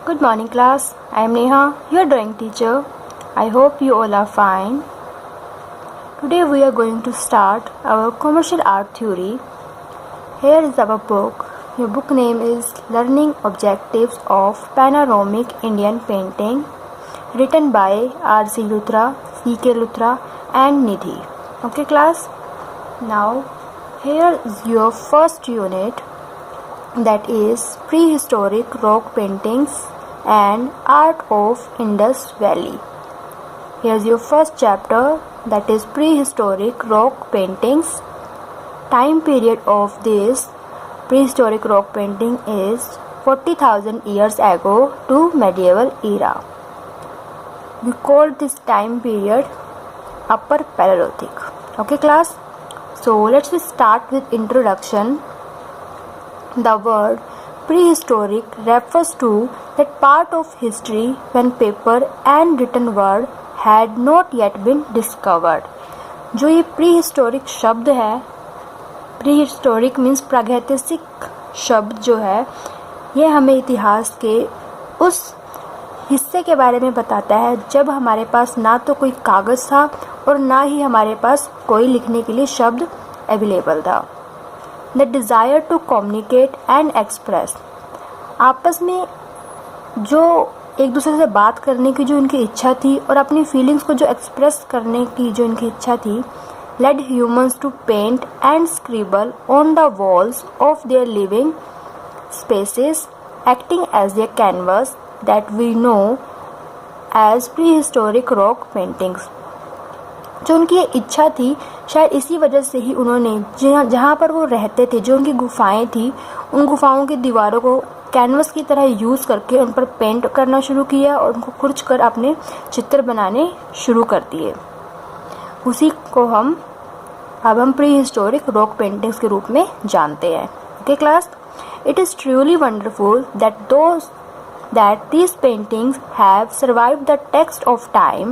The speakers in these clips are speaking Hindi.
Good morning, class. I am Neha, your drawing teacher. I hope you all are fine. Today we are going to start our commercial art theory. Here is our book. Your book name is Learning Objectives of Panoramic Indian Painting, written by R.C. Luthra, C.K. Luthra and Nidhi. Okay, class? Now, here is your first unit, that is Prehistoric Rock Paintings and Art of Indus Valley. Here's your first chapter, that is Prehistoric Rock Paintings. Time period of this prehistoric rock painting is 40,000 years ago to medieval era. We call this time period Upper Paleolithic. Okay, class? So let's start with introduction. The word prehistoric refers to that part of history when paper and written word had not yet been discovered. जो ये prehistoric शब्द है, prehistoric means प्रागैतिहासिक शब्द जो है, ये हमें इतिहास के उस हिस्से के बारे में बताता है जब हमारे पास ना तो कोई कागज़ था और ना ही हमारे पास कोई लिखने के लिए शब्द अवेलेबल था. The desire to communicate and express, आपस में जो एक दूसरे से बात करने की जो इनकी इच्छा थी और अपनी फीलिंग्स को जो एक्सप्रेस करने की जो इनकी इच्छा थी, led humans to paint and scribble on the walls of their living spaces, acting as a canvas that we know as prehistoric rock paintings. जो उनकी ये इच्छा थी, शायद इसी वजह से ही उन्होंने जहाँ पर वो रहते थे, जो उनकी गुफाएं थी, उन गुफाओं की दीवारों को कैनवस की तरह यूज़ करके उन पर पेंट करना शुरू किया और उनको खुरच कर अपने चित्र बनाने शुरू कर दिए. उसी को अब हम प्री हिस्टोरिक रॉक पेंटिंग्स के रूप में जानते हैं. Okay class, it is truly wonderful that these paintings have survived the test of time,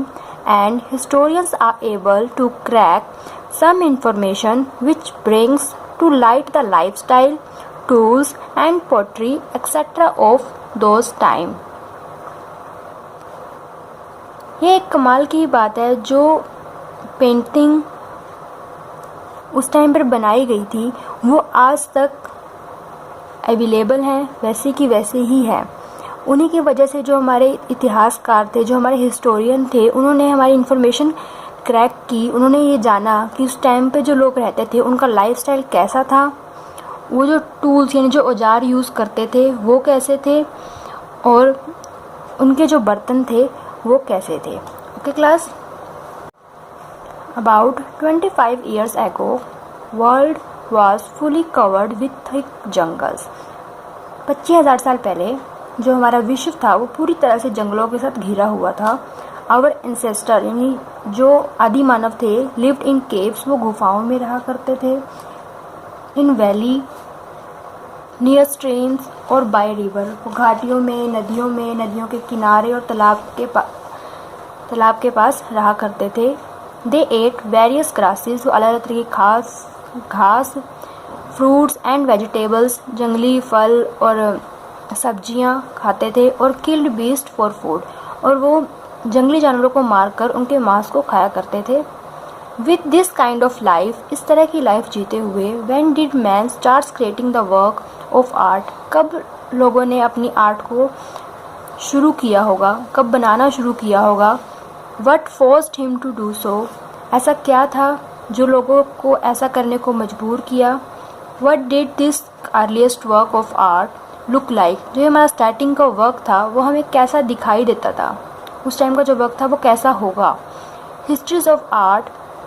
and historians are able to crack some information which brings to light the lifestyle, tools and pottery etc. of those time. ये एक कमाल की बात है. जो पेंटिंग उस टाइम पर बनाई गई थी वो आज तक अवेलेबल हैं, वैसे की वैसे ही है. उन्हीं की वजह से जो हमारे इतिहासकार थे, जो हमारे हिस्टोरियन थे, उन्होंने हमारी इन्फॉर्मेशन क्रैक की. उन्होंने ये जाना कि उस टाइम पे जो लोग रहते थे उनका लाइफस्टाइल कैसा था, वो जो टूल्स यानी जो औजार यूज़ करते थे वो कैसे थे, और उनके जो बर्तन थे वो कैसे थे. Okay class, about 25 years ago world was fully covered with thick jungles. 25,000 साल पहले जो हमारा विश्व था वो पूरी तरह से जंगलों के साथ घिरा हुआ था. आवर एंसेस्टर यानी जो आदि मानव थे, लिव्ड इन केव्स, वो गुफाओं में रहा करते थे. इन वैली, नियर स्ट्रीम्स और बाय रिवर, वो घाटियों में, नदियों के किनारे और तालाब के पास रहा करते थे. दे एट वेरियस ग्रासेस, वो अलग अलग तरह की घास, फ्रूट्स एंड वेजिटेबल्स, जंगली फल और सब्जियां खाते थे. और किल्ड बीस्ट फॉर फूड, और वो जंगली जानवरों को मारकर उनके मांस को खाया करते थे. With this kind of life, इस तरह की लाइफ जीते हुए, when did man starts creating the work of art, कब लोगों ने अपनी आर्ट को शुरू किया होगा, कब बनाना शुरू किया होगा. What forced him to do so, ऐसा क्या था जो लोगों को ऐसा करने को मजबूर किया. What did this earliest work of art look like, जो हमारा स्टार्टिंग का वर्क था वो हमें कैसा दिखाई देता था, उस टाइम का जो वर्क था वो कैसा होगा. Histories of art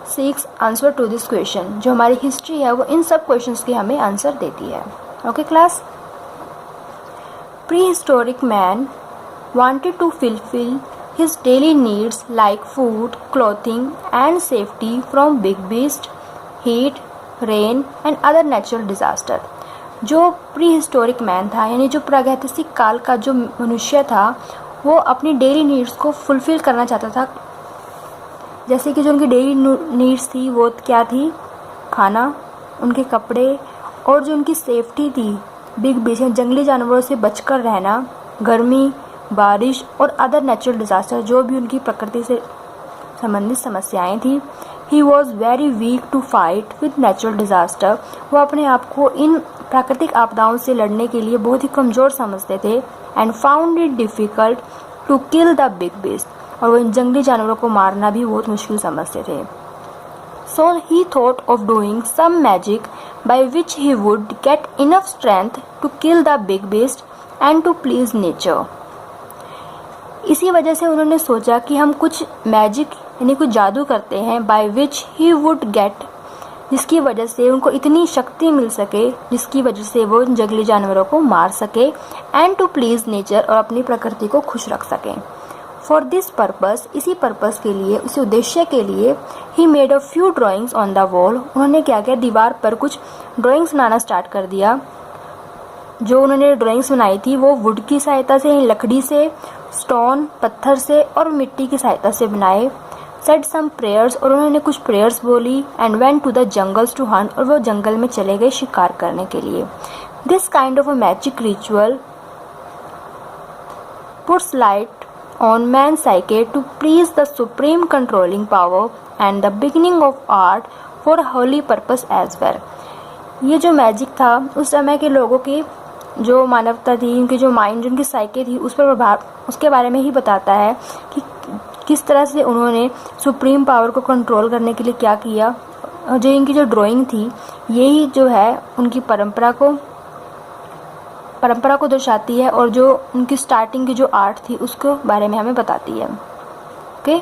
seeks answer to this question, जो हमारी हिस्ट्री है वो इन सब क्वेश्चंस के हमें आंसर देती है. Okay class, prehistoric man wanted to fulfil his daily needs like food, clothing and safety from big beasts, heat, rain and other natural disaster. जो प्री हिस्टोरिक मैन था, यानी जो प्रागैतिहासिक काल का जो मनुष्य था, वो अपनी डेली नीड्स को फुलफ़िल करना चाहता था. जैसे कि जो उनकी डेली नीड्स थी वो क्या थी, खाना, उनके कपड़े और जो उनकी सेफ्टी थी, बिग बीस्ट जंगली जानवरों से बचकर रहना, गर्मी, बारिश और अदर नेचुरल डिज़ास्टर, जो भी उनकी प्रकृति से संबंधित समस्याएं थी। He was very weak to fight with natural disaster, वो अपने आप को इन प्राकृतिक आपदाओं से लड़ने के लिए बहुत ही कमज़ोर समझते थे। And found it difficult to kill the big beast, और वो इन जंगली जानवरों को मारना भी बहुत मुश्किल समझते थे। So he thought of doing some magic by which he would get enough strength to kill the big beast and to please nature. इसी वजह से उन्होंने सोचा कि हम कुछ मैजिक यानी कुछ जादू करते हैं, bye which he would gate, जिसकी वजह से उनको इतनी शक्ति मिल सके जिसकी वजह से वो जंगली जानवरों को मार सके, एंड टू प्लीज नेचर, और अपनी प्रकृति को खुश रख सकें। फॉर दिस पर्पस, इसी पर्पस के लिए, इसी उद्देश्य के लिए, he made a few drawings on the wall, उन्होंने क्या किया, दीवार पर कुछ ड्राइंग्स बनाना स्टार्ट कर दिया। जो उन्होंने ड्राइंग्स बनाई थी वो वुड की सहायता से, लकड़ी से, स्टोन पत्थर से और मिट्टी की सहायता से बनाए। सेड सम प्रेयर्स, और उन्होंने कुछ प्रेयर्स बोली। And went to the jungles to hunt, और वो जंगल में चले गए शिकार करने के लिए। This kind of a magic ritual puts light on man psyche to please the supreme controlling power and the beginning of art for holy purpose as well. ये जो मैजिक था उस समय के लोगों की जो मानवता थी, उनकी जो माइंड, उनकी साइके थी, उस पर प्रभाव, उसके बारे में ही बताता है कि किस तरह से उन्होंने सुप्रीम पावर को कंट्रोल करने के लिए क्या किया। जो इनकी जो ड्राइंग थी यही जो है उनकी परंपरा को दर्शाती है, और जो उनकी स्टार्टिंग की जो आर्ट थी उसके बारे में हमें बताती है। ओके,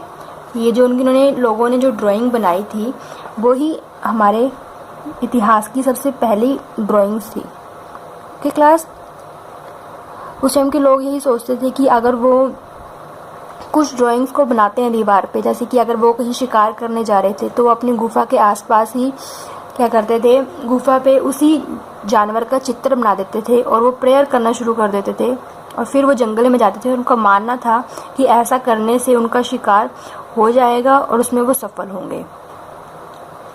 ये जो उन्होंने लोगों ने जो ड्राइंग बनाई थी वो ही हमारे इतिहास की सबसे पहली ड्राइंग्स थी। ओके क्लास, उस टाइम के लोग यही सोचते थे कि अगर वो कुछ ड्राइंग्स को बनाते हैं दीवार पे, जैसे कि अगर वो कहीं शिकार करने जा रहे थे तो वो अपनी गुफा के आसपास ही क्या करते थे, गुफा पे उसी जानवर का चित्र बना देते थे और वो प्रेयर करना शुरू कर देते थे, और फिर वो जंगल में जाते थे। और उनका मानना था कि ऐसा करने से उनका शिकार हो जाएगा और उसमें वो सफल होंगे।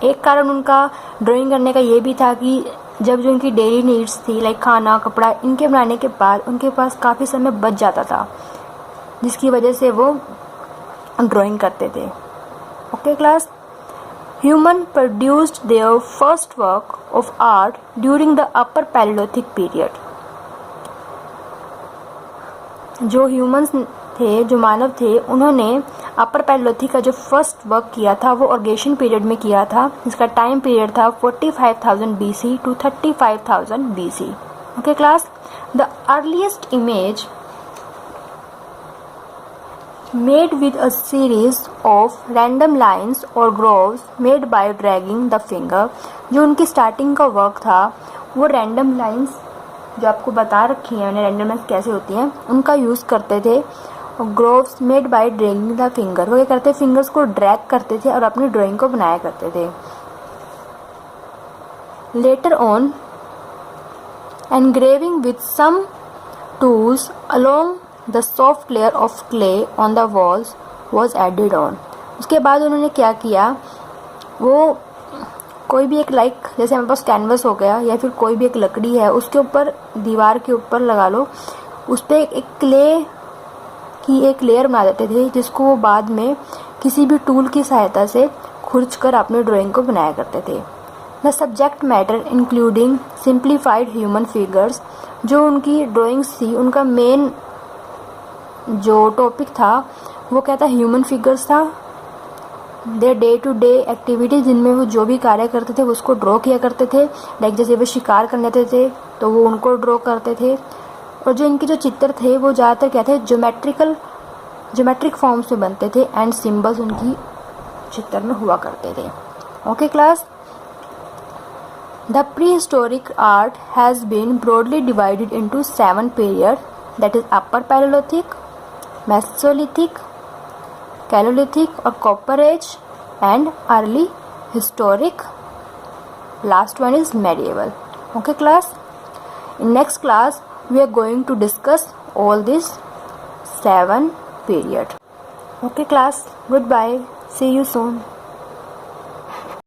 एक कारण उनका ड्राइंग करने का ये भी था कि जब जो उनकी डेली नीड्स थी, लाइक खाना, कपड़ा, इनके बनाने के बाद उनके पास काफ़ी समय बच जाता था, जिसकी वजह से वो ड्राइंग करते थे। Okay class, human produced their first work of art during the upper palaeolithic period. जो ह्यूमंस थे, जो मानव थे, उन्होंने अपर पैलियोलिथिक का जो फर्स्ट वर्क किया था वो ऑर्गेशन पीरियड में किया था। इसका टाइम पीरियड था 45,000 BC to 35,000 BC। Okay class, the earliest image made with a series of random lines or grooves made by dragging the finger। जो उनकी स्टार्टिंग का वर्क था वो रैंडम लाइंस जो आपको बता रखी हैं उन्हें रैंडम लाइंस कैसे होती हैं उनका यूज़ करते थे। और groves made by dragging the finger, वो क्या करते, फिंगर्स को ड्रैग करते थे और अपनी ड्राइंग को बनाया करते थे। Later on engraving with some tools along the soft layer of clay on the walls was added on. उसके बाद उन्होंने क्या किया, वो कोई भी एक जैसे हमारे पास कैनवस हो गया या फिर कोई भी एक लकड़ी है उसके ऊपर, दीवार के ऊपर लगा लो, उस पर एक क्ले की एक लेयर बना देते थे, जिसको वो बाद में किसी भी टूल की सहायता से खुरच कर अपने ड्राइंग को बनाया करते थे। The subject matter including simplified human figures, जो उनकी ड्राइंग्स थी उनका मेन जो टॉपिक था वो क्या था, ह्यूमन फिगर्स था। दे डे टू डे एक्टिविटीज, जिनमें वो जो भी कार्य करते थे वो उसको ड्रॉ किया करते थे। लाइक जैसे वो शिकार करने जाते थे तो वो उनको ड्रॉ करते थे। और जो इनके जो चित्र थे वो ज़्यादातर क्या थे, ज्योमेट्रिक फॉर्म्स में बनते थे एंड सिम्बल्स उनकी चित्र में हुआ करते थे। Okay class, the prehistoric art has been broadly divided into 7 period, that is upper palaeolithic, mesolithic, chalcolithic और copper age and early historic, last one is medieval. Okay class, in next class we are going to discuss all these 7 period. Okay class, goodbye, see you soon.